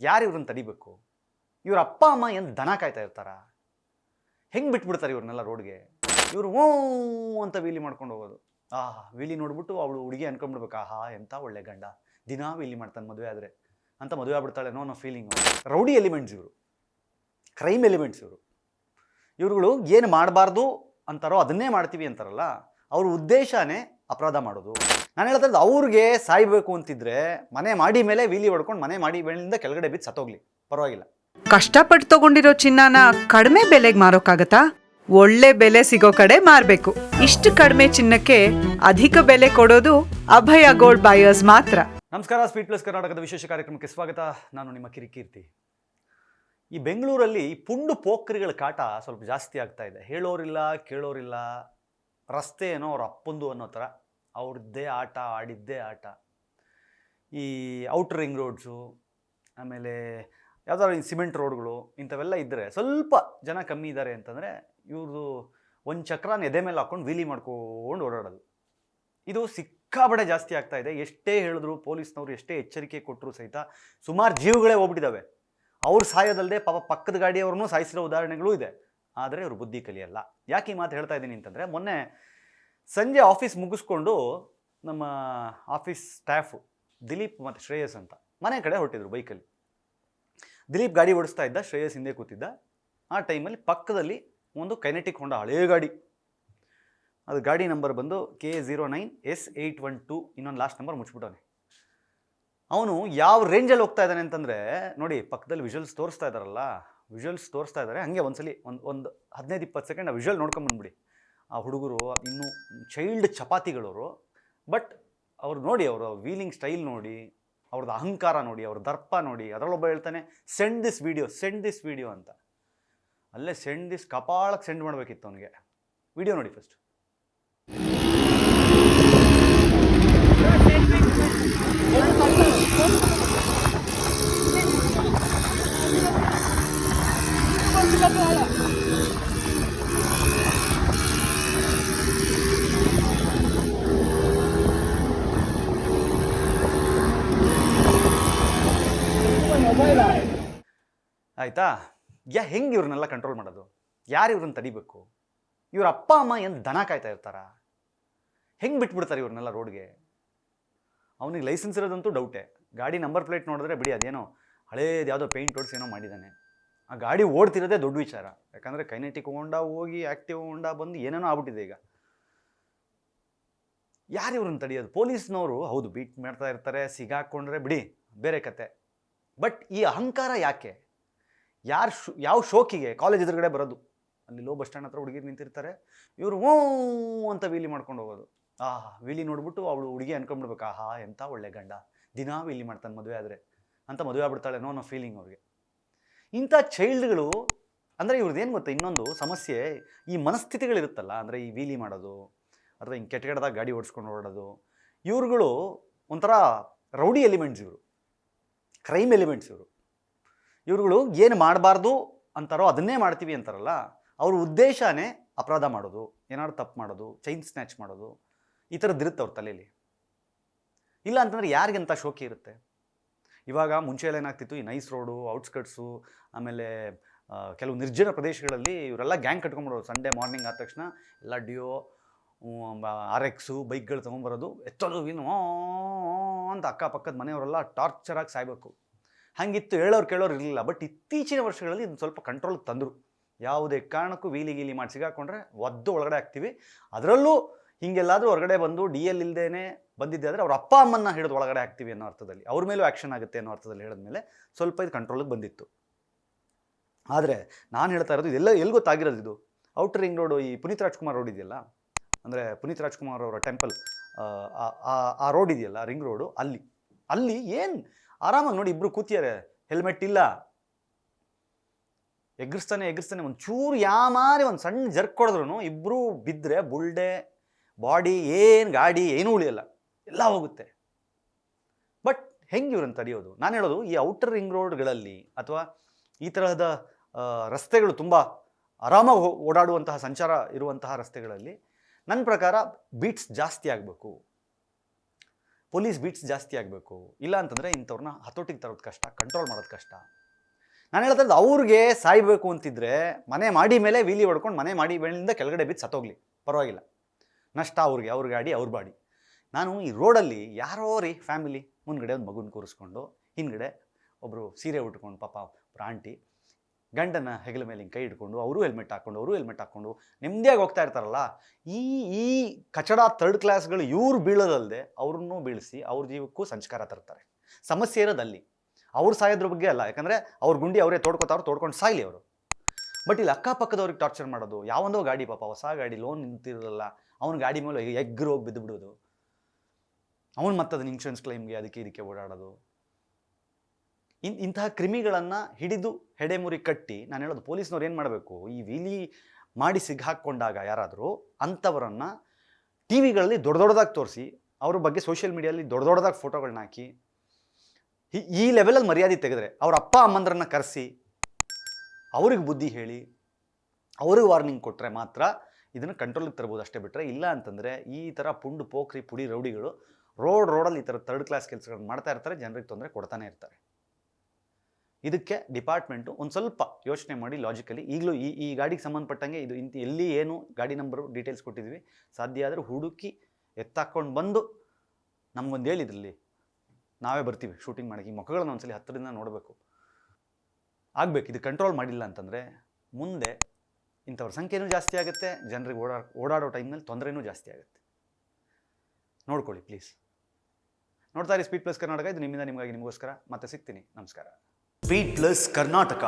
ಯಾರು ಇವ್ರನ್ನ ತಡಿಬೇಕು? ಇವ್ರ ಅಪ್ಪ ಅಮ್ಮ ಏನು ದನ ಕಾಯ್ತಾ ಇರ್ತಾರ? ಹೆಂಗೆ ಬಿಟ್ಬಿಡ್ತಾರೆ ಇವ್ರನ್ನೆಲ್ಲ ರೋಡ್ಗೆ? ಇವರು ಓ ಅಂತ ವೀಲಿ ಮಾಡ್ಕೊಂಡು ಹೋಗೋದು. ವೀಲಿ ನೋಡ್ಬಿಟ್ಟು ಅವಳು ಹುಡುಗಿ ಅನ್ಕೊಂಡ್ಬಿಡ್ಬೇಕು, ಎಂಥ ಒಳ್ಳೆ ಗಂಡ, ದಿನಾ ವೀಲಿ ಮಾಡ್ತಾನೆ ಮದುವೆ ಆದರೆ ಅಂತ ಮದುವೆ ಆಗ್ಬಿಡ್ತಾಳೆ ಅನ್ನೋ ಫೀಲಿಂಗು. ರೌಡಿ ಎಲಿಮೆಂಟ್ಸ್ ಇವರು, ಕ್ರೈಮ್ ಎಲಿಮೆಂಟ್ಸ್ ಇವರು. ಇವ್ರುಗಳು ಏನು ಮಾಡಬಾರ್ದು ಅಂತಾರೋ ಅದನ್ನೇ ಮಾಡ್ತೀವಿ ಅಂತಾರಲ್ಲ, ಅವ್ರ ಉದ್ದೇಶನೇ ಅಪರಾಧ ಮಾಡೋದು. ನಾನು ಹೇಳ್ತಾ ಇರೋದು, ಅವ್ರಿಗೆ ಸಾಯ್ಬೇಕು ಅಂತಿದ್ರೆ ಮನೆ ಮಾಡಿ ಮೇಲೆ ವೀಲಿ ಹೊಡ್ಕೊಂಡು ಮನೆ ಮಾಡಿ ಮೇಲಿಂದ ಕೆಳಗಡೆ ಬಿದ್ದು ಸತ್ತೋಗ್ಲಿ, ಪರವಾಗಿಲ್ಲ. ಕಷ್ಟಪಟ್ಟು ತಗೊಂಡಿರೋ ಚಿನ್ನನ ಕಡಿಮೆ ಬೆಲೆಗೆ ಮಾರೋಕ್ಕಾಗತ್ತಾ? ಒಳ್ಳೆ ಬೆಲೆ ಸಿಗೋ ಕಡೆ ಮಾರ್ಬೇಕು. ಇಷ್ಟು ಕಡಿಮೆ ಚಿನ್ನಕ್ಕೆ ಅಧಿಕ ಬೆಲೆ ಕೊಡೋದು ಅಭಯ ಗೋಲ್ಡ್ ಬಯರ್ಸ್ ಮಾತ್ರ. ನಮಸ್ಕಾರ, ಸ್ಪೀಡ್ ಪ್ಲಸ್ ಕರ್ನಾಟಕದ ವಿಶೇಷ ಕಾರ್ಯಕ್ರಮಕ್ಕೆ ಸ್ವಾಗತ. ನಾನು ನಿಮ್ಮ ಕಿರಿಕೀರ್ತಿ. ಈ ಬೆಂಗಳೂರಲ್ಲಿ ಪುಂಡು ಪೋಖ್ರಿಗಳ ಕಾಟ ಸ್ವಲ್ಪ ಜಾಸ್ತಿ ಆಗ್ತಾ ಇದೆ. ಹೇಳೋರಿಲ್ಲ, ಕೇಳೋರಿಲ್ಲ. ರಸ್ತೆ ಏನೋ ಅವ್ರ ಅಪ್ಪಂದು ಅನ್ನೋ ಥರ ಅವ್ರದ್ದೇ ಆಟ, ಆಡಿದ್ದೇ ಆಟ. ಈ ಔಟರ್ ರಿಂಗ್ ರೋಡ್ಸು, ಆಮೇಲೆ ಯಾವುದಾದ್ರು ಈ ಸಿಮೆಂಟ್ ರೋಡ್ಗಳು, ಇಂಥವೆಲ್ಲ ಇದ್ದರೆ ಸ್ವಲ್ಪ ಜನ ಕಮ್ಮಿ ಇದ್ದಾರೆ ಅಂತಂದರೆ ಇವ್ರದ್ದು ಒಂದು ಚಕ್ರನ ಎದೆ ಮೇಲೆ ಹಾಕ್ಕೊಂಡು ವೀಲಿ ಮಾಡ್ಕೊಂಡು ಓಡಾಡೋದು. ಇದು ಸಿಕ್ಕಾಬಡೆ ಜಾಸ್ತಿ ಆಗ್ತಾ ಇದೆ. ಎಷ್ಟೇ ಹೇಳಿದ್ರು, ಪೊಲೀಸ್ನವರು ಎಷ್ಟೇ ಎಚ್ಚರಿಕೆ ಕೊಟ್ಟರು ಸಹಿತ ಸುಮಾರು ಜೀವಗಳೇ ಹೋಗ್ಬಿಟ್ಟಿದ್ದಾವೆ. ಅವ್ರು ಸಾಯೋದಲ್ಲದೆ ಪಾಪ ಪಕ್ಕದ ಗಾಡಿಯವ್ರನ್ನೂ ಸಾಯಿಸಿರೋ ಉದಾಹರಣೆಗಳೂ ಇದೆ. ಆದರೆ ಅವ್ರು ಬುದ್ಧಿ ಕಲಿಯಲ್ಲ. ಯಾಕೆ ಈ ಮಾತು ಹೇಳ್ತಾ ಇದ್ದೀನಿ ಅಂತಂದರೆ, ಮೊನ್ನೆ ಸಂಜೆ ಆಫೀಸ್ ಮುಗಿಸ್ಕೊಂಡು ನಮ್ಮ ಆಫೀಸ್ ಸ್ಟಾಫು ದಿಲೀಪ್ ಮತ್ತು ಶ್ರೇಯಸ್ ಅಂತ ಮನೆ ಕಡೆ ಹೊರಟಿದ್ರು ಬೈಕಲ್ಲಿ. ದಿಲೀಪ್ ಗಾಡಿ ಓಡಿಸ್ತಾ ಇದ್ದ, ಶ್ರೇಯಸ್ ಹಿಂದೆ ಕೂತಿದ್ದ. ಆ ಟೈಮಲ್ಲಿ ಪಕ್ಕದಲ್ಲಿ ಒಂದು ಕೈನೆಟಿಕ್ ಹೊಂಡ, ಹಳೇ ಗಾಡಿ, ಅದು ಗಾಡಿ ನಂಬರ್ ಬಂದು K09S812, ಇನ್ನೊಂದು ಲಾಸ್ಟ್ ನಂಬರ್ ಮುಚ್ಚಿಬಿಟ್ಟವನೆ. ಅವನು ಯಾವ ರೇಂಜಲ್ಲಿ ಹೋಗ್ತಾ ಇದ್ದಾನೆ ಅಂತಂದರೆ, ನೋಡಿ ಪಕ್ಕದಲ್ಲಿ ವಿಜುವಲ್ಸ್ ತೋರಿಸ್ತಾ ಇದ್ದಾರಲ್ಲ, ವಿಜುವಲ್ಸ್ ತೋರಿಸ್ತಾ ಇದ್ದಾರೆ. ಹಾಗೆ ಒಂದ್ಸಲಿ ಒಂದು 15-20 ಸೆಕೆಂಡ್ ಆ ವಿಜುವಲ್ ನೋಡ್ಕೊಂಬಂದ್ಬಿಡಿ. ಆ ಹುಡುಗರು ಇನ್ನೂ ಚೈಲ್ಡ್ ಚಪಾತಿಗಳವರು, ಬಟ್ ಅವ್ರು ನೋಡಿ, ಅವರ ವೀಲಿಂಗ್ ಸ್ಟೈಲ್ ನೋಡಿ, ಅವ್ರದ್ದು ಅಹಂಕಾರ ನೋಡಿ, ಅವ್ರ ದರ್ಪ ನೋಡಿ. ಅದರಲ್ಲೊಬ್ಬ ಹೇಳ್ತಾನೆ, ಸೆಂಡ್ ದಿಸ್ ವಿಡಿಯೋ ಅಂತ. ಅಲ್ಲೇ ಸೆಂಡ್ ದಿಸ್ ಕಪಾಳಕ್ಕೆ ಸೆಂಡ್ ಮಾಡಬೇಕಿತ್ತು ಅವನಿಗೆ. ವಿಡಿಯೋ ನೋಡಿ ಫಸ್ಟ್. ಆಯಿತಾ? ಹೆಂಗೆ ಇವ್ರನ್ನೆಲ್ಲ ಕಂಟ್ರೋಲ್ ಮಾಡೋದು? ಯಾರು ಇವ್ರನ್ನ ತಡಿಬೇಕು? ಇವ್ರ ಅಪ್ಪ ಅಮ್ಮ ಏನು ದನ ಕಾಯ್ತಾ ಇರ್ತಾರ? ಹೆಂಗೆ ಬಿಟ್ಬಿಡ್ತಾರೆ ಇವ್ರನ್ನೆಲ್ಲ ರೋಡ್ಗೆ? ಅವನಿಗೆ ಲೈಸೆನ್ಸ್ ಇರೋದಂತೂ ಡೌಟೇ. ಗಾಡಿ ನಂಬರ್ ಪ್ಲೇಟ್ ನೋಡಿದ್ರೆ ಬಿಡಿ, ಅದೇನೋ ಹಳೇದು ಯಾವುದೋ ಪೇಂಟ್ ಹೊಡ್ಸಿ ಏನೋ ಮಾಡಿದ್ದಾನೆ. ಆ ಗಾಡಿ ಓಡ್ತಿರೋದೇ ದೊಡ್ಡ ವಿಚಾರ. ಯಾಕಂದರೆ ಕೈನೆಟಿಕ್ ಹೋಂಡಾ ಹೋಗಿ ಆ್ಯಕ್ಟಿವ್ ಹೋಂಡಾ ಬಂದು ಏನೇನೋ ಆಗ್ಬಿಟ್ಟಿದೆ ಈಗ. ಯಾರು ಇವ್ರನ್ನ ತಡೆಯೋದು? ಪೊಲೀಸ್ನವರು ಹೌದು ಬೀಟ್ ಮಾಡ್ತಾ ಇರ್ತಾರೆ, ಸಿಗಾಕೊಂಡ್ರೆ ಬಿಡಿ, ಬೇರೆ ಕತೆ. ಬಟ್ ಈ ಅಹಂಕಾರ ಯಾಕೆ? ಯಾವ ಶೋಕಿಗೆ ಕಾಲೇಜ್ ಎದುರುಗಡೆ ಬರೋದು? ಅಲ್ಲಿ ಲೋ ಬಸ್ ಸ್ಟ್ಯಾಂಡ್ ಹತ್ರ ಹುಡುಗಿರು ನಿಂತಿರ್ತಾರೆ, ಇವರು ಓ ಅಂತ ವೀಲಿ ಮಾಡ್ಕೊಂಡು ಹೋಗೋದು. ವೀಲಿ ನೋಡ್ಬಿಟ್ಟು ಅವಳು ಹುಡುಗಿ ಅನ್ಕೊಂಡ್ಬಿಡ್ಬೇಕು, ಎಂಥ ಒಳ್ಳೆ ಗಂಡ, ದಿನಾ ವೀಲಿ ಮಾಡ್ತಾನೆ ಮದುವೆ ಆದರೆ ಅಂತ ಮದುವೆ ಆಗ್ಬಿಡ್ತಾಳೆ ಅನ್ನೋ ಫೀಲಿಂಗ್ ಅವ್ರಿಗೆ. ಇಂಥ ಚೈಲ್ಡ್ಗಳು ಅಂದರೆ ಇವ್ರದ್ದೇನು ಗೊತ್ತಾ, ಇನ್ನೊಂದು ಸಮಸ್ಯೆ ಈ ಮನಸ್ಥಿತಿಗಳಿರುತ್ತಲ್ಲ, ಅಂದರೆ ಈ ವೀಲಿ ಮಾಡೋದು ಅಥವಾ ಹಿಂಗೆ ಕೆಟ್ಟಗಡದಾಗ ಗಾಡಿ ಓಡಿಸ್ಕೊಂಡು ಓಡೋದು, ಇವ್ರುಗಳು ಒಂಥರ ರೌಡಿ ಎಲಿಮೆಂಟ್ಸ್ ಇವರು, ಕ್ರೈಮ್ ಎಲಿಮೆಂಟ್ಸ್ ಇವರು. ಇವ್ರುಗಳು ಏನು ಮಾಡಬಾರ್ದು ಅಂತಾರೋ ಅದನ್ನೇ ಮಾಡ್ತೀವಿ ಅಂತಾರಲ್ಲ, ಅವ್ರ ಉದ್ದೇಶನೇ ಅಪರಾಧ ಮಾಡೋದು, ಏನಾದ್ರು ತಪ್ಪು ಮಾಡೋದು, ಚೈನ್ ಸ್ನ್ಯಾಚ್ ಮಾಡೋದು, ಈ ಥರದ್ದು ಇರುತ್ತೆ ಅವ್ರ ತಲೆಯಲ್ಲಿ. ಇಲ್ಲ ಅಂತಂದರೆ ಯಾರಿಗಂತ ಶೋಕಿ ಇರುತ್ತೆ? ಇವಾಗ ಮುಂಚೆ ಎಲ್ಲ ಏನಾಗ್ತಿತ್ತು, ಈ ನೈಸ್ ರೋಡು, ಔಟ್ಸ್ಕಟ್ಸು, ಆಮೇಲೆ ಕೆಲವು ನಿರ್ಜನ ಪ್ರದೇಶಗಳಲ್ಲಿ ಇವರೆಲ್ಲ ಗ್ಯಾಂಗ್ ಕಟ್ಕೊಂಡ್ಬಿಡೋರು. ಸಂಡೇ ಮಾರ್ನಿಂಗ್ ಆದ ತಕ್ಷಣ ಎಲ್ಲ ಡಿಯೋ, RX ಬೈಕ್ಗಳು ತೊಗೊಂಬರೋದು, ಎತ್ತೋದು ಏನು ಅಂತ ಅಕ್ಕಪಕ್ಕದ ಮನೆಯವರೆಲ್ಲ ಟಾರ್ಚರಾಗಿ ಸಾಯ್ಬೇಕು. ಹಾಗಿತ್ತು, ಹೇಳೋರು ಕೇಳೋರು ಇರಲಿಲ್ಲ. ಬಟ್ ಇತ್ತೀಚಿನ ವರ್ಷಗಳಲ್ಲಿ ಇದನ್ನು ಸ್ವಲ್ಪ ಕಂಟ್ರೋಲ್ಗೆ ತಂದರು. ಯಾವುದೇ ಕಾರಣಕ್ಕೂ ವೀಲಿ ಮಾಡಿ ಸಿಗಾಕೊಂಡ್ರೆ ಒದ್ದು ಒಳಗಡೆ ಹಾಕ್ತೀವಿ. ಅದರಲ್ಲೂ ಹೀಗೆಲ್ಲಾದರೂ ಹೊರಗಡೆ ಬಂದು DL ಇಲ್ಲದೇ ಬಂದಿದ್ದೆ ಆದರೆ ಅವ್ರ ಅಪ್ಪ ಅಮ್ಮನ್ನ ಹಿಡಿದು ಒಳಗಡೆ ಹಾಕ್ತೀವಿ ಅನ್ನೋ ಅರ್ಥದಲ್ಲಿ, ಅವ್ರ ಮೇಲೂ ಆ್ಯಕ್ಷನ್ ಆಗುತ್ತೆ ಅನ್ನೋ ಅರ್ಥದಲ್ಲಿ ಹೇಳಿದ್ಮೇಲೆ ಸ್ವಲ್ಪ ಇದು ಕಂಟ್ರೋಲಿಗೆ ಬಂದಿತ್ತು. ಆದರೆ ನಾನು ಹೇಳ್ತಾ ಇರೋದು, ಇದೆಲ್ಲ ಎಲ್ಲಿ ಗೊತ್ತಾಗಿರೋದು, ಇದು ಔಟರ್ ರಿಂಗ್ ರೋಡು, ಈ ಪುನೀತ್ ರಾಜ್ಕುಮಾರ್ ರೋಡ್ ಇದೆಯಲ್ಲ, ಅಂದರೆ ಪುನೀತ್ ರಾಜ್ಕುಮಾರ್ ಅವರ ಟೆಂಪಲ್, ಆ ರೋಡ್ ಇದೆಯಲ್ಲ, ರಿಂಗ್ ರೋಡು, ಅಲ್ಲಿ ಏನು ಆರಾಮಾಗಿ ನೋಡಿ, ಇಬ್ಬರು ಕೂತಿದ್ದಾರೆ, ಹೆಲ್ಮೆಟ್ ಇಲ್ಲ, ಎಗ್ರಿಸ್ತಾನೆ ಒಂಚೂರು ಯಾಮಾರಿ ಒಂದು ಸಣ್ಣ ಜರ್ಕ್ ಕೊಡಿದ್ರು ಇಬ್ಬರು ಬಿದ್ದರೆ ಬುಲ್ಡೆ ಬಾಡಿ, ಏನು ಗಾಡಿ ಏನೂ ಉಳಿಯಲ್ಲ, ಎಲ್ಲ ಹೋಗುತ್ತೆ. ಬಟ್ ಹೆಂಗೆ ಇವ್ರನ್ನ ತಡೆಯೋದು? ನಾನು ಹೇಳೋದು, ಈ ಔಟರ್ ರಿಂಗ್ ರೋಡ್ಗಳಲ್ಲಿ ಅಥವಾ ಈ ತರಹದ ರಸ್ತೆಗಳು ತುಂಬ ಆರಾಮಾಗಿ ಓಡಾಡುವಂತಹ ಸಂಚಾರ ಇರುವಂತಹ ರಸ್ತೆಗಳಲ್ಲಿ ನನ್ನ ಪ್ರಕಾರ ಬೀಟ್ಸ್ ಜಾಸ್ತಿ ಆಗಬೇಕು. ಪೊಲೀಸ್ ಬೀಟ್ಸ್ ಜಾಸ್ತಿ ಆಗಬೇಕು, ಇಲ್ಲ ಅಂತಂದರೆ ಇಂಥವ್ರನ್ನ ಹತೋಟಿಗೆ ತರೋದು ಕಷ್ಟ, ಕಂಟ್ರೋಲ್ ಮಾಡೋದು ಕಷ್ಟ. ನಾನು ಹೇಳ್ತಾ ಇರೋದು ಅವ್ರಿಗೆ ಸಾಯ್ಬೇಕು ಅಂತಿದ್ರೆ ಮನೆ ಮಾಡಿ ಮೇಲೆ ವೀಲಿ ಹೊಡ್ಕೊಂಡು ಮನೆ ಮಾಡಿ ಮೇಲಿಂದ ಕೆಳಗಡೆ ಬಿದ್ದು ಸತ್ತೋಗ್ಲಿ, ಪರವಾಗಿಲ್ಲ, ನಷ್ಟ ಅವ್ರಿಗೆ, ಅವ್ರ ಗಾಡಿ ಅವ್ರ ಬಾಡಿ. ನಾನು ಈ ರೋಡಲ್ಲಿ ಯಾರೋ ರೀ ಫ್ಯಾಮಿಲಿ ಮುಂದ್ಗಡೆ ಒಂದು ಮಗುನ ಕೂರಿಸ್ಕೊಂಡು ಹಿಂದ್ಗಡೆ ಒಬ್ಬರು ಸೀರೆ ಉಟ್ಕೊಂಡು ಪಾಪ ಒಬ್ರು ಆಂಟಿ ಗಂಡನ ಹೆಗಲ ಮೇಲೆ ಹಿಂಗೆ ಕೈ ಹಿಡ್ಕೊಂಡು ಅವರು ಹೆಲ್ಮೆಟ್ ಹಾಕ್ಕೊಂಡು ನೆಮ್ಮದಿಯಾಗಿ ಹೋಗ್ತಾ ಇರ್ತಾರಲ್ಲ, ಈ ಕಚಡ ಥರ್ಡ್ ಕ್ಲಾಸ್ಗಳು ಇವ್ರು ಬೀಳೋದಲ್ಲದೆ ಅವ್ರನ್ನೂ ಬೀಳಿಸಿ ಅವ್ರ ಜೀವಕ್ಕೂ ಸಂಸ್ಕಾರ ತರ್ತಾರೆ. ಸಮಸ್ಯೆ ಇರೋದಲ್ಲಿ ಅವ್ರು ಸಾಯೋದ್ರ ಬಗ್ಗೆ ಅಲ್ಲ, ಯಾಕಂದರೆ ಅವ್ರ ಗುಂಡಿ ಅವರೇ ತೋಡ್ಕೊಂಡು ಸಾಯ್ಲಿ ಅವರು. ಬಟ್ ಇಲ್ಲಿ ಅಕ್ಕಪಕ್ಕದವ್ರಿಗೆ ಟಾರ್ಚರ್ ಮಾಡೋದು, ಯಾವೊಂದೋ ಗಾಡಿ ಪಾಪ ಹೊಸ ಗಾಡಿ ಲೋನ್ ನಿಂತಿರಲ್ಲ, ಅವ್ನ ಗಾಡಿ ಮೇಲೆ ಎಗ್ರು ಹೋಗಿ ಬಿದ್ದು ಬಿಡೋದು, ಅವನು ಮತ್ತದನ್ನ ಇನ್ಶೂರೆನ್ಸ್ ಕ್ಲೈಮ್ಗೆ ಇದಕ್ಕೆ ಓಡಾಡೋದು. ಇಂತಹ ಕ್ರಿಮಿಗಳನ್ನು ಹಿಡಿದು ಹೆಡೆಮುರಿ ಕಟ್ಟಿ, ನಾನು ಹೇಳೋದು ಪೊಲೀಸ್ನವ್ರು ಏನು ಮಾಡಬೇಕು, ಈ ವೀಲಿ ಮಾಡಿ ಸಿಗ್ಹಾಕ್ಕೊಂಡಾಗ ಯಾರಾದರೂ ಅಂಥವರನ್ನು ಟಿ ವಿಗಳಲ್ಲಿ ದೊಡ್ಡದಾಗಿ ತೋರಿಸಿ, ಅವ್ರ ಬಗ್ಗೆ ಸೋಷಿಯಲ್ ಮೀಡಿಯಲ್ಲಿ ದೊಡ್ಡದಾಗಿ ಫೋಟೋಗಳನ್ನ ಹಾಕಿ, ಈ ಲೆವೆಲಲ್ಲಿ ಮರ್ಯಾದೆ ತೆಗೆದ್ರೆ, ಅವ್ರ ಅಪ್ಪ ಅಮ್ಮಂದ್ರನ್ನ ಕರೆಸಿ ಅವ್ರಿಗೆ ಬುದ್ಧಿ ಹೇಳಿ ಅವ್ರಿಗೆ ವಾರ್ನಿಂಗ್ ಕೊಟ್ಟರೆ ಮಾತ್ರ ಇದನ್ನು ಕಂಟ್ರೋಲಿಗೆ ತರ್ಬೋದು. ಅಷ್ಟೇ ಬಿಟ್ಟರೆ ಇಲ್ಲ ಅಂತಂದರೆ ಈ ಥರ ಪುಂಡು ಪೋಖ್ರಿ ಪುಡಿ ರೌಡಿಗಳು ರೋಡಲ್ಲಿ ಈ ಥರ ಥರ್ಡ್ ಕ್ಲಾಸ್ ಕೆಲಸಗಳನ್ನ ಮಾಡ್ತಾ ಇರ್ತಾರೆ, ಜನರಿಗೆ ತೊಂದರೆ ಕೊಡ್ತಾನೆ ಇರ್ತಾರೆ. ಇದಕ್ಕೆ ಡಿಪಾರ್ಟ್ಮೆಂಟು ಒಂದು ಸ್ವಲ್ಪ ಯೋಚನೆ ಮಾಡಿ ಲಾಜಿಕಲಿ, ಈಗಲೂ ಈ ಗಾಡಿಗೆ ಸಂಬಂಧಪಟ್ಟಂಗೆ ಇದು ಎಲ್ಲಿ ಏನು ಗಾಡಿ ನಂಬರು ಡೀಟೇಲ್ಸ್ ಕೊಟ್ಟಿದ್ವಿ, ಸಾಧ್ಯ ಆದರೆ ಹುಡುಕಿ ಎತ್ತಾಕೊಂಡು ಬಂದು ನಮಗೊಂದು ಹೇಳಿದ್ರಲ್ಲಿ ನಾವೇ ಬರ್ತೀವಿ ಶೂಟಿಂಗ್ ಮಾಡೋಕ್ಕೆ. ಈ ಮುಖಗಳನ್ನ ಒಂದ್ಸಲಿ ಹತ್ತಿರದಿಂದ ನೋಡಬೇಕು, ಆಗಬೇಕು. ಇದು ಕಂಟ್ರೋಲ್ ಮಾಡಿಲ್ಲ ಅಂತಂದರೆ ಮುಂದೆ ಇಂಥವ್ರ ಸಂಖ್ಯೆನೂ ಜಾಸ್ತಿ ಆಗುತ್ತೆ, ಜನರಿಗೆ ಓಡಾಡೋ ಟೈಮ್ನಲ್ಲಿ ತೊಂದರೆನೂ ಜಾಸ್ತಿ ಆಗುತ್ತೆ. ನೋಡ್ಕೊಳ್ಳಿ ಪ್ಲೀಸ್. ನೋಡ್ತಾ ಇರಿ ಸ್ಪೀಡ್ ಪ್ಲಸ್ ಕರ್ನಾಟಕ. ಇದು ನಿಮ್ಮಿಂದ ನಿಮಗಾಗಿ, ನಿಮಗೋಸ್ಕರ. ಮತ್ತೆ ಸಿಗ್ತೀನಿ. ನಮಸ್ಕಾರ. Speed plus Karnataka.